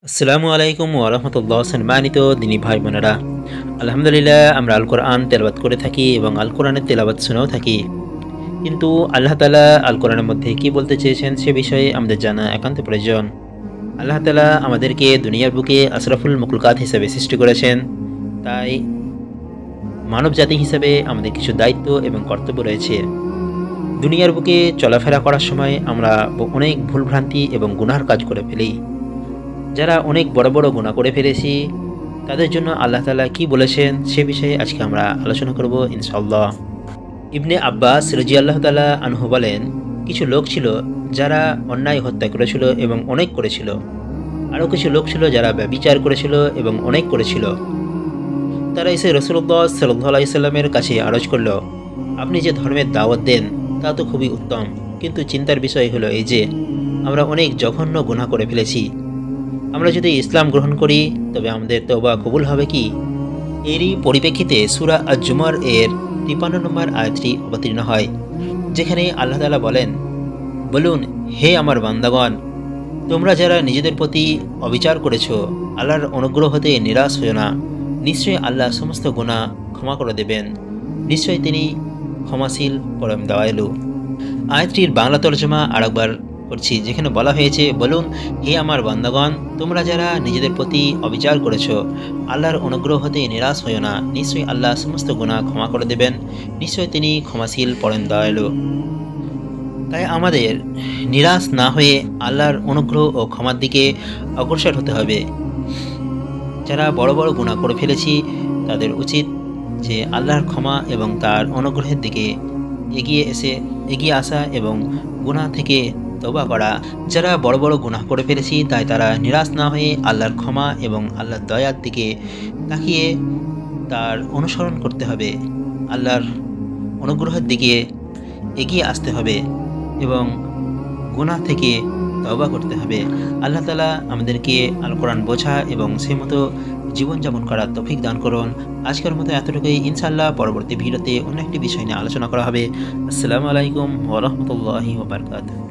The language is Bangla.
আসসালামু আলাইকুম ওয়া রাহমাতুল্লাহ। সম্মানিত দিনী ভাই বোনেরা, আলহামদুলিল্লাহ আমরা আল কোরআন তেলাওয়াত করে থাকি এবং আল কোরআনের তেলাওয়াত শুনেও থাকি। কিন্তু আল্লাহ তাআলা আল কোরআনের মধ্যে কি বলতে চেয়েছেন সে বিষয়ে আমাদের জানা একান্ত প্রয়োজন। আল্লাহ তাআলা আমাদেরকে দুনিয়ার বুকে আশরাফুল মাখলুকাত হিসেবে সৃষ্টি করেছেন। তাই মানব জাতি হিসেবে আমাদের কিছু দায়িত্ব এবং কর্তব্য রয়েছে। দুনিয়ার বুকে চলাফেরা করার সময় আমরা অনেক ভুলভ্রান্তি এবং গুনাহর কাজ করে ফেলি। যারা অনেক বড় বড় গুনাহ করে ফেলেছি তাদের জন্য আল্লাহ তাআলা কি বলেছেন সে বিষয়ে আজকে আমরা আলোচনা করব ইনশাআল্লাহ। ইবনে আব্বাস রাদিয়াল্লাহু তাআলা আনহু বলেন, কিছু লোক ছিল যারা অন্যায় হত্যা করেছিল এবং অনেক করেছিল। আরও কিছু লোক ছিল যারা ব্যভিচার করেছিল এবং অনেক করেছিল। তারা এসে রাসূলুল্লাহ সাল্লাল্লাহু আলাইহি সাল্লামের কাছে আরজ করল, আপনি যে ধর্মের দাওয়াত দেন তা তো খুবই উত্তম, কিন্তু চিন্তার বিষয় হলো এই যে আমরা অনেক জঘন্য গুনাহ করে ফেলেছি। আমরা যদি ইসলাম গ্রহণ করি তবে আমাদের তওবা কবুল হবে কি? এরই পরিপ্রেক্ষিতে সূরা আজ-জুমার এর ৫৩ নম্বর আয়াতটি অবতীর্ণ হয়, যেখানে আল্লাহ তাআলা বলেন, বলুন হে আমার বান্দাগণ, তোমরা যারা নিজেদের প্রতি অবিচার করেছ আল্লাহর অনুগ্রহ হতে নিরাশ হও না। নিশ্চয়ই আল্লাহ সমস্ত গুনাহ ক্ষমা করে দেবেন। নিশ্চয়ই তিনি ক্ষমাশীল পরম দয়ালু। আয়াতটির বাংলা তর্জমা আরেকবার করছি, যেখানে বলা হয়েছে, বলুন হে আমার বান্দাগণ, তোমরা যারা নিজেদের প্রতি অবিচার করেছ আল্লাহর অনুগ্রহ হতে নিরাশ হও না। নিশ্চয়ই আল্লাহ সমস্ত গুনাহ ক্ষমা করে দেবেন। নিশ্চয়ই তিনি ক্ষমাশীল পরম দয়ালু। তাই আমাদের নিরাশ না হয়ে আল্লাহর অনুগ্রহ ও ক্ষমার দিকে অগ্রসর হতে হবে। যারা বড় বড় গুনাহ করে ফেলেছি তাদের উচিত যে আল্লাহর ক্ষমা এবং তার অনুগ্রহের দিকে এগিয়ে আসা এবং গুনাহ থেকে তওবা করা। যারা বড় বড় গুনাহ করে ফেলেছি তাই তারা নিরাশ না হয়ে আল্লাহর ক্ষমা এবং আল্লাহর দয়ার দিকে তাকিয়ে তার অনুসরণ করতে হবে, আল্লাহর অনুগ্রহের দিকে এগিয়ে আসতে হবে এবং গুনাহ থেকে তওবা করতে হবে। আল্লাহ তাআলা আমাদেরকে আল কোরআন বোঝা এবং সেই মতো জীবনযাপন করার তৌফিক দান করুন। আজকের মতো এতটুকুই। ইনশাআল্লাহ পরবর্তী ভিডিওতে অন্য একটি বিষয় নিয়ে আলোচনা করা হবে। আসসালামু আলাইকুম ওয়া রাহমাতুল্লাহি ওয়া বারাকাতুহু।